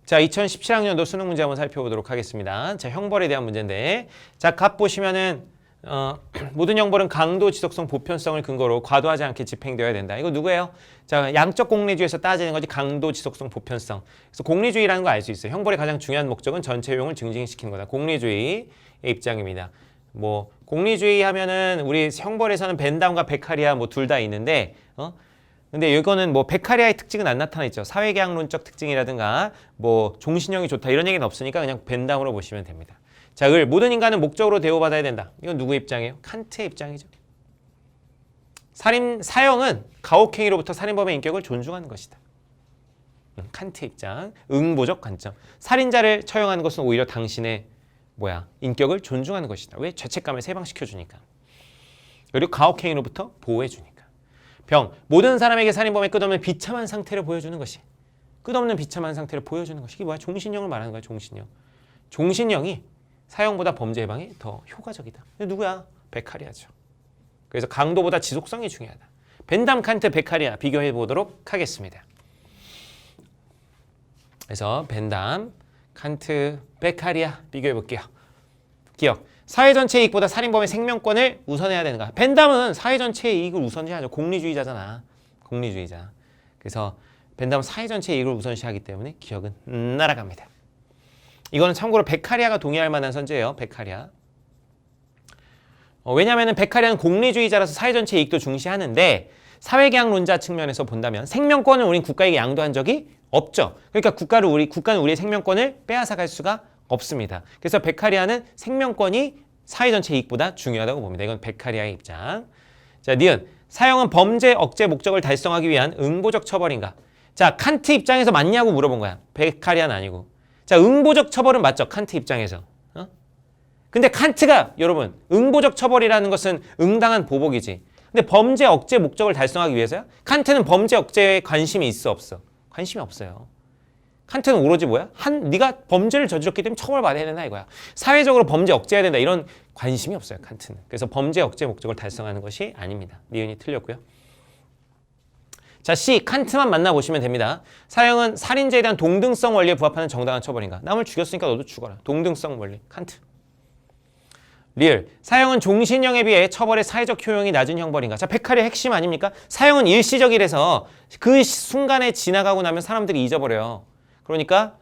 자, 2017학년도 수능 문제 한번 살펴보도록 하겠습니다. 자, 형벌에 대한 문제인데, 자, 갑 보시면은 모든 형벌은 강도, 지속성, 보편성을 근거로 과도하지 않게 집행되어야 된다. 이거 누구예요? 자, 양적 공리주의에서 따지는 거지. 강도, 지속성, 보편성. 그래서 공리주의라는 거 알 수 있어요. 형벌의 가장 중요한 목적은 전체 효용을 증진시키는 거다. 공리주의의 입장입니다. 뭐 공리주의 하면은 우리 형벌에서는 벤담과 베카리아 뭐 둘 다 있는데, 근데 이거는 뭐 베카리아의 특징은 안 나타나 있죠. 사회계약론적 특징이라든가 뭐 종신형이 좋다 이런 얘기는 없으니까 그냥 벤담으로 보시면 됩니다. 자, 모든 인간은 목적으로 대우받아야 된다. 이건 누구 입장이에요? 칸트의 입장이죠. 사형은 가혹행위로부터 살인범의 인격을 존중하는 것이다. 칸트의 입장. 응보적 관점. 살인자를 처형하는 것은 오히려 당신의 인격을 존중하는 것이다. 왜? 죄책감을 세방시켜주니까. 그리고 가혹행위로부터 보호해주니까. 병. 모든 사람에게 살인범의 끝없는 비참한 상태를 보여주는 것이. 끝없는 비참한 상태를 보여주는 것이. 이게 뭐야? 종신형을 말하는 거야. 종신형. 종신형이 사형보다 범죄 예방에 더 효과적이다. 누구야? 베카리아죠. 그래서 강도보다 지속성이 중요하다. 벤담, 칸트, 베카리아 비교해 보도록 하겠습니다. 그래서 벤담, 칸트, 베카리아 비교해 볼게요. 기억. 사회 전체의 이익보다 살인범의 생명권을 우선해야 되는가? 벤담은 사회 전체의 이익을 우선시하죠. 공리주의자잖아. 공리주의자. 그래서 벤담은 사회 전체의 이익을 우선시하기 때문에 기억은 날아갑니다. 이거는 참고로 베카리아가 동의할 만한 선제예요. 베카리아. 왜냐하면 베카리아는 공리주의자라서 사회 전체의 이익도 중시하는데 사회계약론자 측면에서 본다면 생명권을 우린 국가에게 양도한 적이 없죠. 그러니까 국가는 우리의 생명권을 빼앗아갈 수가 없습니다. 그래서 베카리아는 생명권이 사회 전체 이익보다 중요하다고 봅니다. 이건 베카리아의 입장. 자, 니은. 사형은 범죄 억제 목적을 달성하기 위한 응보적 처벌인가? 자, 칸트 입장에서 맞냐고 물어본 거야. 베카리아는 아니고. 자, 응보적 처벌은 맞죠. 칸트 입장에서. 근데 칸트가 여러분 응보적 처벌이라는 것은 응당한 보복이지. 근데 범죄 억제 목적을 달성하기 위해서야? 칸트는 범죄 억제에 관심이 있어 없어? 관심이 없어요. 칸트는 오로지 네가 범죄를 저질렀기 때문에 처벌받아야 된다 이거야. 사회적으로 범죄 억제해야 된다 이런 관심이 없어요. 칸트는. 그래서 범죄 억제 목적을 달성하는 것이 아닙니다. 니은이 틀렸고요. 자, C. 칸트만 만나보시면 됩니다. 사형은 살인죄에 대한 동등성 원리에 부합하는 정당한 처벌인가? 남을 죽였으니까 너도 죽어라. 동등성 원리. 칸트. 리을. 사형은 종신형에 비해 처벌의 사회적 효용이 낮은 형벌인가? 자, 베카리아 핵심 아닙니까? 사형은 일시적이라서 그 순간에 지나가고 나면 사람들이 잊어버려요. 그러니까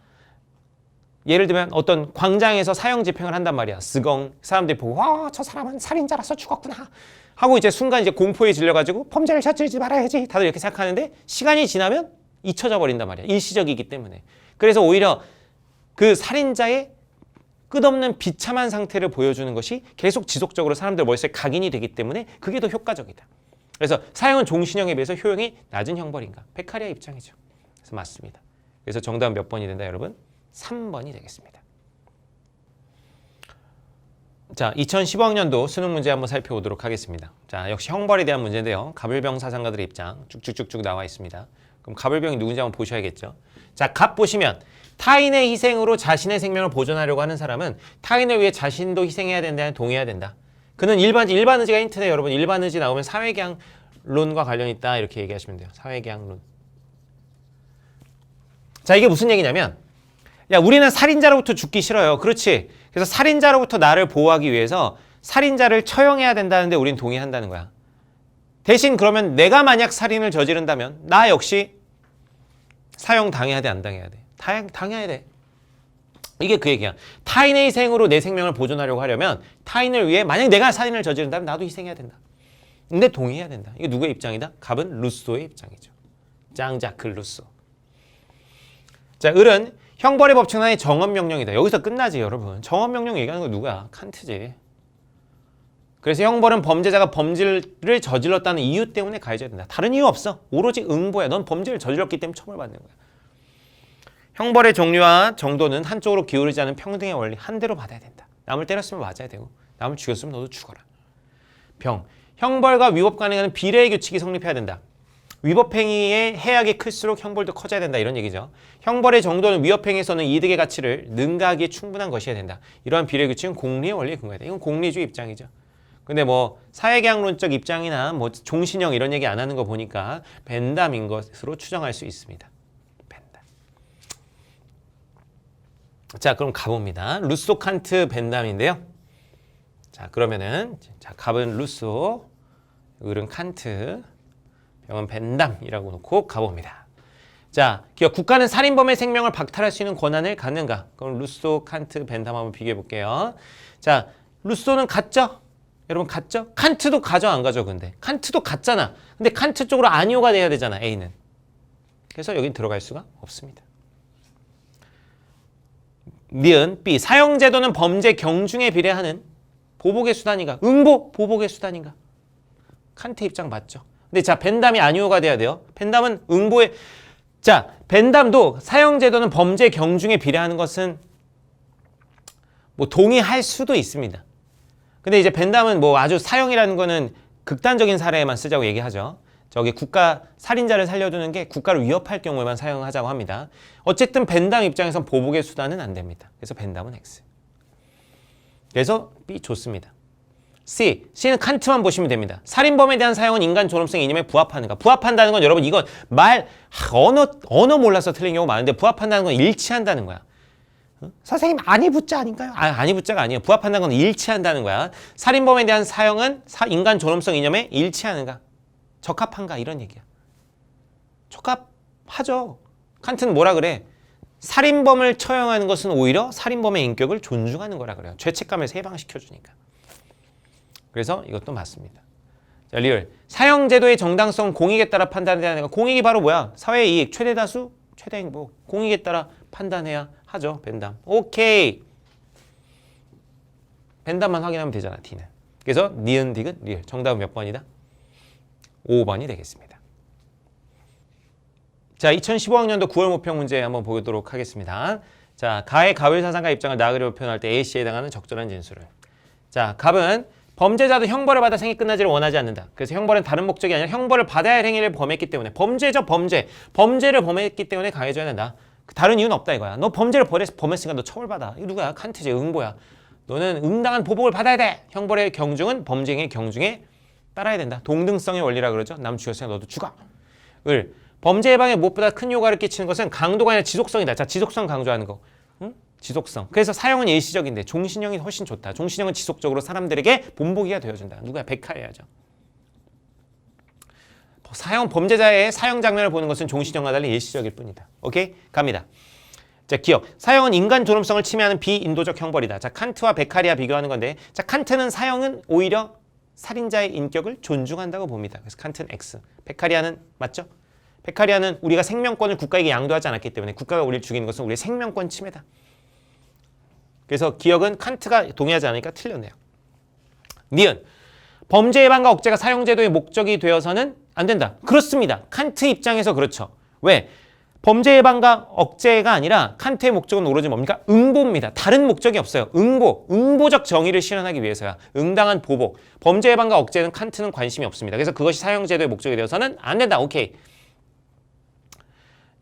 예를 들면 어떤 광장에서 사형 집행을 한단 말이야. 스공. 사람들이 보고 와, 저 사람은 살인자라서 죽었구나 하고 이제 순간 이제 공포에 질려가지고 범죄를 저지르지 말아야지 다들 이렇게 생각하는데 시간이 지나면 잊혀져 버린단 말이야. 일시적이기 때문에. 그래서 오히려 그 살인자의 끝없는 비참한 상태를 보여주는 것이 계속 지속적으로 사람들 머릿속에 각인이 되기 때문에 그게 더 효과적이다. 그래서 사형은 종신형에 비해서 효용이 낮은 형벌인가? 베카리아 입장이죠. 그래서 맞습니다. 그래서 정답은 몇 번이 된다 여러분? 3번이 되겠습니다. 자, 2015학년도 수능 문제 한번 살펴보도록 하겠습니다. 자, 역시 형벌에 대한 문제인데요. 갑을병 사상가들의 입장 쭉쭉쭉쭉 나와 있습니다. 그럼 갑을병이 누군지 한번 보셔야겠죠. 자, 갑 보시면 타인의 희생으로 자신의 생명을 보존하려고 하는 사람은 타인을 위해 자신도 희생해야 된다는 동의해야 된다. 그는 일반 의지가 힌트네 여러분. 일반 의지 나오면 사회계약론과 관련이 있다 이렇게 얘기하시면 돼요. 사회계약론. 자, 이게 무슨 얘기냐면 야, 우리는 살인자로부터 죽기 싫어요. 그렇지. 그래서 살인자로부터 나를 보호하기 위해서 살인자를 처형해야 된다는데 우린 동의한다는 거야. 대신 그러면 내가 만약 살인을 저지른다면 나 역시 사형 당해야 돼, 안 당해야 돼? 당해야 돼. 이게 그 얘기야. 타인의 희생으로 내 생명을 보존하려고 하려면 타인을 위해 만약 내가 살인을 저지른다면 나도 희생해야 된다. 근데 동의해야 된다. 이게 누구의 입장이다? 갑은 루소의 입장이죠. 짱자크 루소. 자, 을은 형벌의 법칙은 하나의 정언명령이다. 여기서 끝나지 여러분. 정언명령 얘기하는 거 누구야? 칸트지. 그래서 형벌은 범죄자가 범죄를 저질렀다는 이유 때문에 가해져야 된다. 다른 이유 없어. 오로지 응보야. 넌 범죄를 저질렀기 때문에 처벌받는 거야. 형벌의 종류와 정도는 한쪽으로 기울이지 않은 평등의 원리 한 대로 받아야 된다. 남을 때렸으면 맞아야 되고 남을 죽였으면 너도 죽어라. 병. 형벌과 위법 간에 하는 비례의 규칙이 성립해야 된다. 위법행위의 해악이 클수록 형벌도 커져야 된다 이런 얘기죠. 형벌의 정도는 위법행위에서는 이득의 가치를 능가하기에 충분한 것이어야 된다. 이러한 비례 규칙은 공리의 원리에 근거하다. 이건 공리주의 입장이죠. 근데 뭐 사회계약론적 입장이나 뭐 종신형 이런 얘기 안 하는 거 보니까 벤담인 것으로 추정할 수 있습니다. 벤담. 자, 그럼 가봅니다. 루소, 칸트, 벤담인데요. 자, 그러면은 자, 갑은 루소, 을은 칸트, 병은 벤담이라고 놓고 가봅니다. 자, 기억 국가는 살인범의 생명을 박탈할 수 있는 권한을 갖는가? 그럼 루소, 칸트, 벤담 한번 비교해 볼게요. 자, 루소는 갔죠? 여러분 갔죠? 칸트도 가죠, 안 가죠? 근데 칸트도 갔잖아. 근데 칸트 쪽으로 아니오가 돼야 되잖아, A는. 그래서 여긴 들어갈 수가 없습니다. 니은 B 사형제도는 범죄 경중에 비례하는 보복의 수단인가? 응보 보복의 수단인가? 칸트 입장 맞죠? 근데 자 벤담이 아니오가 돼야 돼요. 벤담은 응보의 자 벤담도 사형제도는 범죄 경중에 비례하는 것은 뭐 동의할 수도 있습니다. 근데 이제 벤담은 뭐 아주 사형이라는 거는 극단적인 사례에만 쓰자고 얘기하죠. 저기 국가 살인자를 살려두는 게 국가를 위협할 경우에만 사용하자고 합니다. 어쨌든 벤담 입장에선 보복의 수단은 안 됩니다. 그래서 벤담은 X. 그래서 B 좋습니다. C. C는 칸트만 보시면 됩니다. 살인범에 대한 사용은 인간 존엄성 이념에 부합하는가? 부합한다는 건 여러분 이건 언어 몰라서 틀린 경우 많은데 부합한다는 건 일치한다는 거야. 선생님 아니부자 아닌가요? 아니부자가 아니에요. 부합한다는 건 일치한다는 거야. 살인범에 대한 사용은 인간 존엄성 이념에 일치하는가? 적합한가? 이런 얘기야. 적합하죠. 칸트는 뭐라 그래? 살인범을 처형하는 것은 오히려 살인범의 인격을 존중하는 거라 그래요. 죄책감에서 해방시켜주니까. 그래서 이것도 맞습니다. 자, 리얼. 사형제도의 정당성 공익에 따라 판단해야 하는 거. 공익이 바로 뭐야? 사회의 이익, 최대다수, 최대행복. 공익에 따라 판단해야 하죠. 벤담. 오케이. 벤담만 확인하면 되잖아. D는. 그래서 니은, 디귿, 리얼. 정답은 몇 번이다? 5번이 되겠습니다. 자, 2015학년도 9월 모평 문제 한번 보도록 하겠습니다. 자, 가의 가외사상가 입장을 나그려 표현할 때 A씨에 해당하는 적절한 진술을. 자, 갑은 범죄자도 형벌을 받아 생이 끝나지를 원하지 않는다. 그래서 형벌은 다른 목적이 아니라 형벌을 받아야 할 행위를 범했기 때문에 범죄죠, 범죄. 범죄를 범했기 때문에 가해줘야 된다. 다른 이유는 없다 이거야. 너 범죄를 범했으니까 너 처벌받아. 이거 누구야? 칸트지, 응보야. 너는 응당한 보복을 받아야 돼. 형벌의 경중은 범죄행위의 경중에 따라야 된다. 동등성의 원리라 그러죠. 남 죽였으니까 너도 죽어. 을. 범죄 예방에 무엇보다 큰 효과를 끼치는 것은 강도가 아니라 지속성이다. 자, 지속성 강조하는 거. 응? 지속성. 그래서 사형은 일시적인데 종신형이 훨씬 좋다. 종신형은 지속적으로 사람들에게 본보기가 되어준다. 누구야? 백할해야죠. 사형 범죄자의 사형 장면을 보는 것은 종신형과 달리 일시적일 뿐이다. 오케이? 갑니다. 자, 기억. 사형은 인간 존엄성을 침해하는 비인도적 형벌이다. 자, 칸트와 베카리아 비교하는 건데, 자, 칸트는 사형은 오히려 살인자의 인격을 존중한다고 봅니다. 그래서 칸트는 X. 베카리아는 맞죠? 베카리아는 우리가 생명권을 국가에게 양도하지 않았기 때문에 국가가 우리를 죽이는 것은 우리의 생명권 침해다. 그래서 기억은 칸트가 동의하지 않으니까 틀렸네요. 니은. 범죄 예방과 억제가 사형제도의 목적이 되어서는 안 된다. 그렇습니다. 칸트 입장에서 그렇죠. 왜? 범죄 예방과 억제가 아니라 칸트의 목적은 오로지 뭡니까? 응보입니다. 다른 목적이 없어요. 응보, 응보적 정의를 실현하기 위해서야. 응당한 보복. 범죄 예방과 억제는 칸트는 관심이 없습니다. 그래서 그것이 사형제도의 목적이 되어서는 안 된다. 오케이.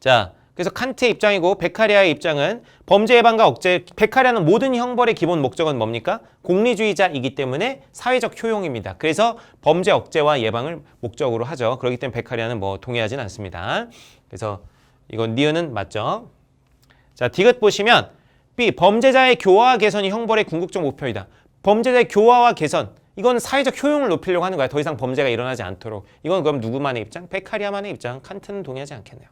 자, 그래서 칸트의 입장이고 베카리아의 입장은 범죄 예방과 억제, 베카리아는 모든 형벌의 기본 목적은 뭡니까? 공리주의자이기 때문에 사회적 효용입니다. 그래서 범죄 억제와 예방을 목적으로 하죠. 그렇기 때문에 베카리아는 뭐 동의하진 않습니다. 그래서 이건 니은은 맞죠? 자, 디귿 보시면 B. 범죄자의 교화와 개선이 형벌의 궁극적 목표이다. 범죄자의 교화와 개선. 이건 사회적 효용을 높이려고 하는 거야. 더 이상 범죄가 일어나지 않도록. 이건 그럼 누구만의 입장? 베카리아만의 입장. 칸트는 동의하지 않겠네요.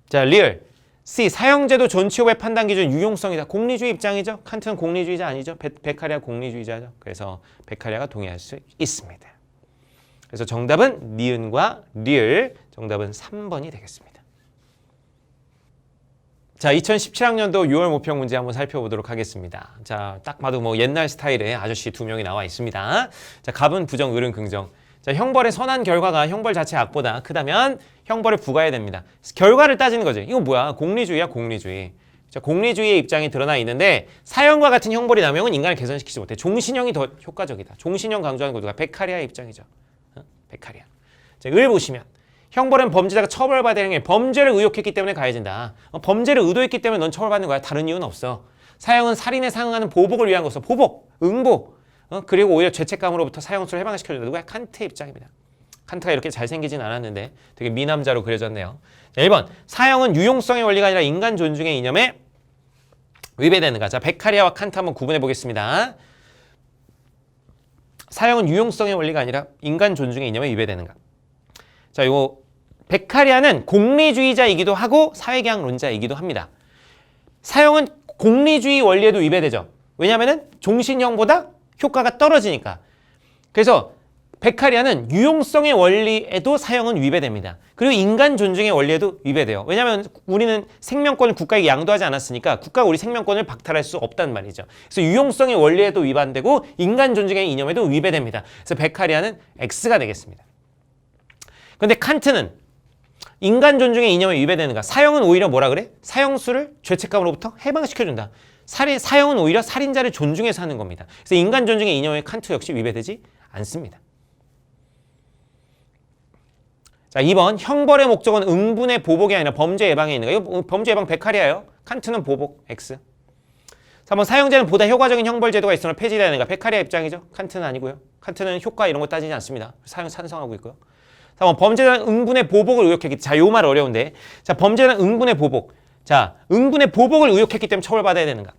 자, 리얼. C. 사형제도 존치호의 판단 기준 유용성이다. 공리주의 입장이죠. 칸트는 공리주의자 아니죠. 베카리아 공리주의자죠. 그래서 베카리아가 동의할 수 있습니다. 그래서 정답은 니은과 리을. 정답은 3번이 되겠습니다. 자, 2017학년도 6월 모평 문제 한번 살펴보도록 하겠습니다. 자, 딱 봐도 뭐 옛날 스타일의 아저씨 2명이 나와 있습니다. 자, 갑은 부정, 을은 긍정. 자, 형벌의 선한 결과가 형벌 자체 악보다 크다면 형벌을 부과해야 됩니다. 결과를 따지는 거지. 이거 뭐야? 공리주의야, 공리주의. 자, 공리주의의 입장이 드러나 있는데 사형과 같은 형벌이 나면 인간을 개선시키지 못해. 종신형이 더 효과적이다. 종신형 강조하는 거 누가? 베카리아의 입장이죠. 베카리아. 자, 을 보시면 형벌은 범죄자가 처벌받아야 하는 게 범죄를 의욕했기 때문에 가해진다. 범죄를 의도했기 때문에 넌 처벌받는 거야. 다른 이유는 없어. 사형은 살인에 상응하는 보복을 위한 것이어. 보복, 응보. 그리고 오히려 죄책감으로부터 사형수를 해방시켜준다. 누구야? 칸트의 입장입니다. 칸트가 이렇게 잘생기진 않았는데 되게 미남자로 그려졌네요. 자, 1번. 사형은 유용성의 원리가 아니라 인간 존중의 이념에 위배되는가? 자, 베카리아와 칸트 한번 구분해 보겠습니다. 사형은 유용성의 원리가 아니라 인간 존중의 이념에 위배되는가? 자, 요 베카리아는 공리주의자이기도 하고 사회계약론자이기도 합니다. 사형은 공리주의 원리에도 위배되죠. 왜냐하면 종신형보다 효과가 떨어지니까. 그래서 베카리아는 유용성의 원리에도 사형은 위배됩니다. 그리고 인간 존중의 원리에도 위배돼요. 왜냐하면 우리는 생명권을 국가에게 양도하지 않았으니까 국가가 우리 생명권을 박탈할 수 없단 말이죠. 그래서 유용성의 원리에도 위반되고 인간 존중의 이념에도 위배됩니다. 그래서 베카리아는 X가 되겠습니다. 그런데 칸트는 인간 존중의 이념에 위배되는가? 사형은 오히려 뭐라 그래? 사형수를 죄책감으로부터 해방시켜준다. 사형은 오히려 살인자를 존중해서 하는 겁니다. 그래서 인간 존중의 이념에 칸트 역시 위배되지 않습니다. 자, 2번. 형벌의 목적은 응분의 보복이 아니라 범죄 예방에 있는가? 이거 범죄 예방 베카리아예요. 칸트는 보복, X. 3번. 사형제는 보다 효과적인 형벌 제도가 있으면 폐지돼야 되는가? 베카리아 입장이죠. 칸트는 아니고요. 칸트는 효과 이런 거 따지지 않습니다. 사형 찬성하고 있고요. 4번. 범죄자는 응분의 보복을 의혹했기 때문에. 자, 요 말 어려운데. 자, 범죄자는 응분의 보복. 자, 응분의 보복을 의혹했기 때문에 처벌받아야 되는가?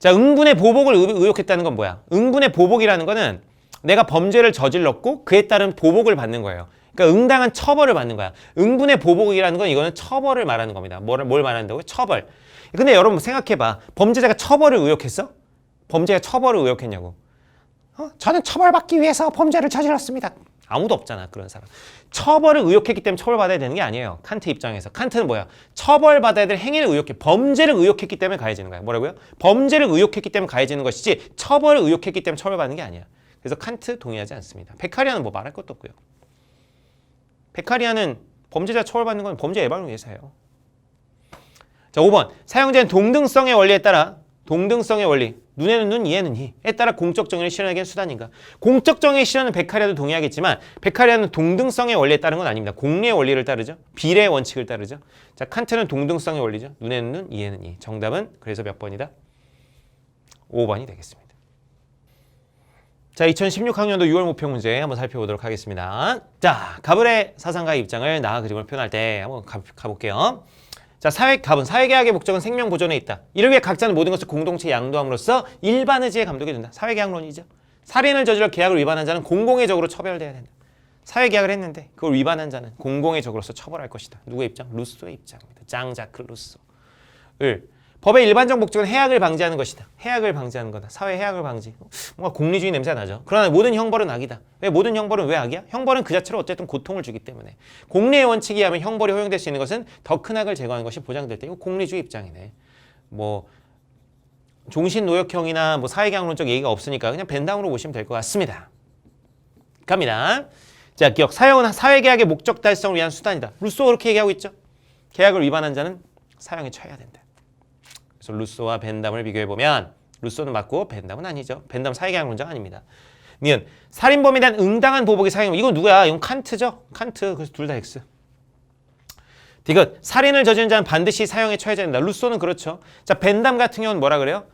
자, 응분의 보복을 의혹했다는 건 뭐야? 응분의 보복이라는 거는 내가 범죄를 저질렀고 그에 따른 보복을 받는 거예요. 그러니까 응당한 처벌을 받는 거야. 응분의 보복이라는 건 이거는 처벌을 말하는 겁니다. 뭘 말한다고요? 처벌. 근데 여러분 생각해봐. 범죄자가 처벌을 의혹했어? 범죄가 처벌을 의혹했냐고. 저는 처벌받기 위해서 범죄를 저질렀습니다. 아무도 없잖아, 그런 사람. 처벌을 의혹했기 때문에 처벌받아야 되는 게 아니에요. 칸트 입장에서. 칸트는 뭐야? 처벌받아야 될 행위를 의혹해. 범죄를 의혹했기 때문에 가해지는 거야. 뭐라고요? 범죄를 의혹했기 때문에 가해지는 것이지 처벌을 의혹했기 때문에 처벌받는 게 아니야. 그래서 칸트 동의하지 않습니다. 베카리아는 뭐 말할 것도 없고요. 베카리아는 범죄자 처벌받는 건 범죄 예방을 위해서 해요. 자, 5번. 사형제는 동등성의 원리에 따라 동등성의 원리, 눈에는 눈, 이에는 이에 따라 공적 정의를 실현하기 위한 수단인가? 공적 정의 실현은 베카리아도 동의하겠지만 베카리아는 동등성의 원리에 따른 건 아닙니다. 공리의 원리를 따르죠. 비례의 원칙을 따르죠. 자, 칸트는 동등성의 원리죠. 눈에는 눈, 이에는 이. 정답은 그래서 몇 번이다? 5번이 되겠습니다. 자, 2016학년도 6월 목표 문제 한번 살펴보도록 하겠습니다. 자, 가불의 사상가의 입장을 나와 그림을 표현할 때 한번 가볼게요. 자, 사회계약의 목적은 생명 보존에 있다. 이를 위해 각자는 모든 것을 공동체에 양도함으로써 일반 의지에 감독이 된다. 사회계약론이죠. 살인을 저질러 계약을 위반한 자는 공공의 적으로 처벌돼야 된다. 사회계약을 했는데 그걸 위반한 자는 공공의 적으로서 처벌할 것이다. 누구의 입장? 루소의 입장입니다. 장자크 루소를 법의 일반적 목적은 해악을 방지하는 것이다. 해악을 방지하는 거다. 사회 해악을 방지. 뭔가 공리주의 냄새가 나죠. 그러나 모든 형벌은 악이다. 왜 모든 형벌은 왜 악이야? 형벌은 그 자체로 어쨌든 고통을 주기 때문에. 공리의 원칙에 의하면 형벌이 허용될 수 있는 것은 더 큰 악을 제거하는 것이 보장될 때. 이거 공리주의 입장이네. 뭐 종신노역형이나 뭐 사회계약론적 얘기가 없으니까 그냥 벤담으로 보시면 될 것 같습니다. 갑니다. 자, 기억. 사형은 사회계약의 목적 달성을 위한 수단이다. 루소가 그렇게 얘기하고 있죠. 계약을 위반한 자는 사형에 처해야 된다. 그래서 루소와 벤담을 비교해보면 루소는 맞고 벤담은 아니죠. 벤담 사회계약론자가 아닙니다. 니은 살인범에 대한 응당한 보복이 사형. 이건 누구야? 이건 칸트죠. 칸트. 그래서 둘 다 X. 디귿 살인을 저지른 자는 반드시 사형에 처해져야 된다. 루소는 그렇죠. 자, 벤담 같은 경우는 뭐라 그래요?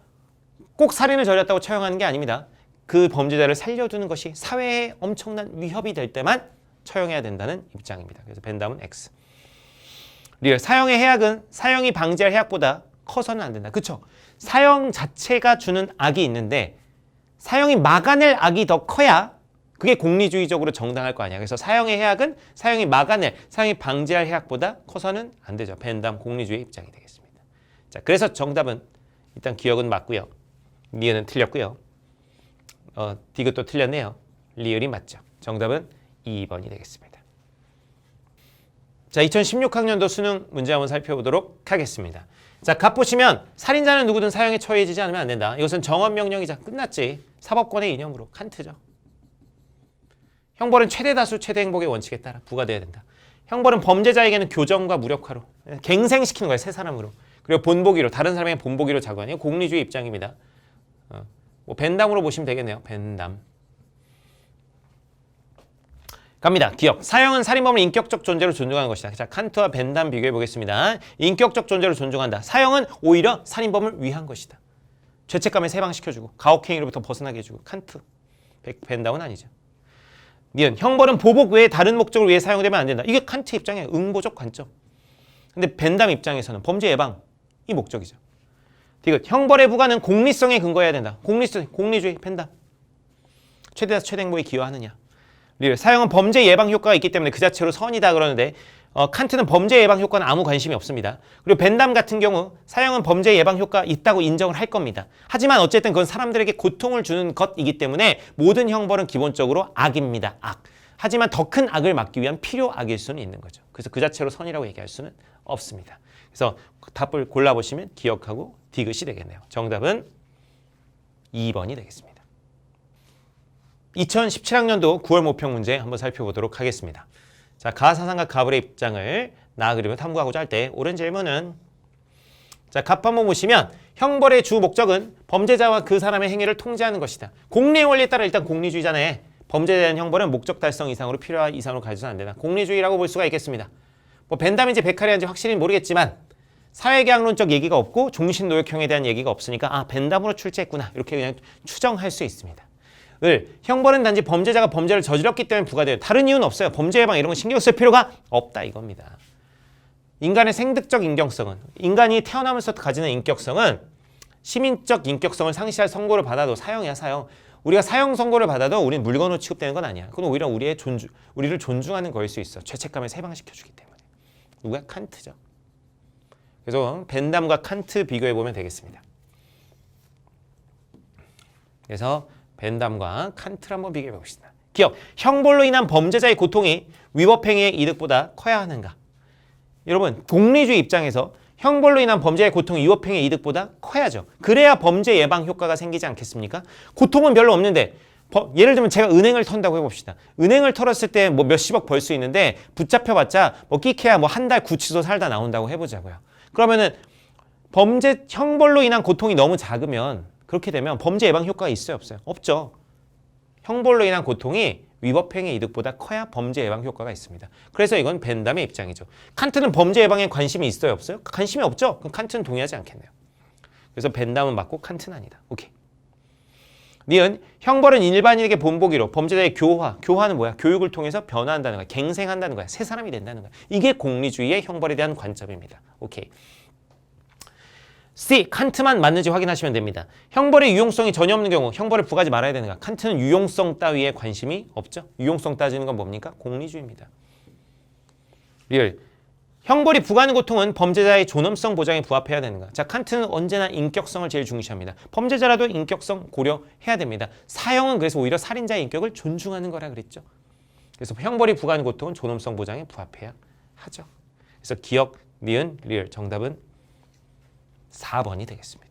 꼭 살인을 저질렀다고 처형하는 게 아닙니다. 그 범죄자를 살려두는 것이 사회에 엄청난 위협이 될 때만 처형해야 된다는 입장입니다. 그래서 벤담은 X. 리얼 사형의 해악은 사형이 방지할 해악보다 커서는 안 된다. 그쵸? 사형 자체가 주는 악이 있는데 사형이 막아낼 악이 더 커야 그게 공리주의적으로 정당할 거 아니야. 그래서 사형의 해악은 사형이 막아낼, 사형이 방지할 해악보다 커서는 안 되죠. 벤담 공리주의 입장이 되겠습니다. 자, 그래서 정답은 일단 기억은 맞고요. 리을은 틀렸고요. 디귿도 틀렸네요. 리을이 맞죠. 정답은 2번이 되겠습니다. 자, 2016학년도 수능 문제 한번 살펴보도록 하겠습니다. 자, 갑 보시면 살인자는 누구든 사형에 처해지지 않으면 안 된다. 이것은 정언명령이자 끝났지. 사법권의 이념으로 칸트죠. 형벌은 최대 다수 최대 행복의 원칙에 따라 부과돼야 된다. 형벌은 범죄자에게는 교정과 무력화로 갱생시키는 거야. 세 사람으로. 그리고 본보기로 다른 사람에게 본보기로 작용하는 공리주의 입장입니다. 뭐 벤담으로 보시면 되겠네요. 벤담. 갑니다. 기억. 사형은 살인범을 인격적 존재로 존중하는 것이다. 자, 칸트와 벤담 비교해 보겠습니다. 인격적 존재로 존중한다. 사형은 오히려 살인범을 위한 것이다. 죄책감에 해방시켜주고 가혹행위로부터 벗어나게 해주고. 칸트. 벤담은 아니죠. 니은 형벌은 보복 외에 다른 목적을 위해 사용되면 안 된다. 이게 칸트 입장의 응보적 관점. 근데 벤담 입장에서는 범죄 예방이 목적이죠. 디귿 형벌의 부과는 공리성에 근거해야 된다. 공리주의 벤담. 최대에서 최대 행복에 기여하느냐. 리을 사용은 범죄 예방 효과가 있기 때문에 그 자체로 선이다 그러는데 칸트는 범죄 예방 효과는 아무 관심이 없습니다. 그리고 벤담 같은 경우 사용은 범죄 예방 효과 있다고 인정을 할 겁니다. 하지만 어쨌든 그건 사람들에게 고통을 주는 것이기 때문에 모든 형벌은 기본적으로 악입니다. 악. 하지만 더 큰 악을 막기 위한 필요악일 수는 있는 거죠. 그래서 그 자체로 선이라고 얘기할 수는 없습니다. 그래서 답을 골라보시면 기억하고 디귿이 되겠네요. 정답은 2번이 되겠습니다. 2017학년도 9월 모평 문제 한번 살펴보도록 하겠습니다. 자, 가사상과 가불의 입장을 나 그리고 탐구하고자 할 때 옳은 질문은 자, 갑 한번 보시면 형벌의 주 목적은 범죄자와 그 사람의 행위를 통제하는 것이다. 공리의 원리에 따라 일단 공리주의잖아요. 범죄에 대한 형벌은 목적 달성 이상으로 필요한 이상으로 가져서는 안 된다. 공리주의라고 볼 수가 있겠습니다. 뭐 벤담인지 베카리안지 확실히 모르겠지만 사회계약론적 얘기가 없고 종신노역형에 대한 얘기가 없으니까 아 벤담으로 출제했구나 이렇게 그냥 추정할 수 있습니다. 형벌은 단지 범죄자가 범죄를 저질렀기 때문에 부과돼요. 다른 이유는 없어요. 범죄 예방 이런 거 신경 쓸 필요가 없다 이겁니다. 인간의 생득적 인격성은 인간이 태어나면서 가지는 인격성은 시민적 인격성을 상실할 선고를 받아도 사형이야 사형. 우리가 사형 선고를 받아도 우리는 물건으로 취급되는 건 아니야. 그건 오히려 우리를 존중하는 거일 수 있어. 죄책감을 해방시켜주기 때문에. 누구야? 칸트죠. 그래서 벤담과 칸트 비교해보면 되겠습니다. 그래서 벤담과 칸트를 한번 비교해 봅시다. 기억, 형벌로 인한 범죄자의 고통이 위법행위의 이득보다 커야 하는가? 여러분, 공리주의 입장에서 형벌로 인한 범죄의 고통이 위법행위의 이득보다 커야죠. 그래야 범죄 예방 효과가 생기지 않겠습니까? 고통은 별로 없는데 예를 들면 제가 은행을 턴다고 해봅시다. 은행을 털었을 때 뭐 몇십억 벌 수 있는데 붙잡혀봤자 뭐 끼케야 뭐 한 달 구치소 살다 나온다고 해보자고요. 그러면은 범죄 형벌로 인한 고통이 너무 작으면 그렇게 되면 범죄 예방 효과가 있어요 없어요? 없죠. 형벌로 인한 고통이 위법행위 이득보다 커야 범죄 예방 효과가 있습니다. 그래서 이건 벤담의 입장이죠. 칸트는 범죄 예방에 관심이 있어요 없어요? 관심이 없죠. 그럼 칸트는 동의하지 않겠네요. 그래서 벤담은 맞고 칸트는 아니다. 오케이. 니은 형벌은 일반인에게 본보기로 범죄자의 교화는 뭐야? 교육을 통해서 변화한다는 거야. 갱생한다는 거야. 새 사람이 된다는 거야. 이게 공리주의의 형벌에 대한 관점입니다. 오케이. C. 칸트만 맞는지 확인하시면 됩니다. 형벌의 유용성이 전혀 없는 경우 형벌을 부과하지 말아야 되는가? 칸트는 유용성 따위에 관심이 없죠. 유용성 따지는 건 뭡니까? 공리주의입니다. 리얼. 형벌이 부과하는 고통은 범죄자의 존엄성 보장에 부합해야 되는가? 자, 칸트는 언제나 인격성을 제일 중시합니다. 범죄자라도 인격성 고려해야 됩니다. 사형은 그래서 오히려 살인자의 인격을 존중하는 거라 그랬죠. 그래서 형벌이 부과하는 고통은 존엄성 보장에 부합해야 하죠. 그래서 기억, 니은, 리얼 정답은 4번이 되겠습니다.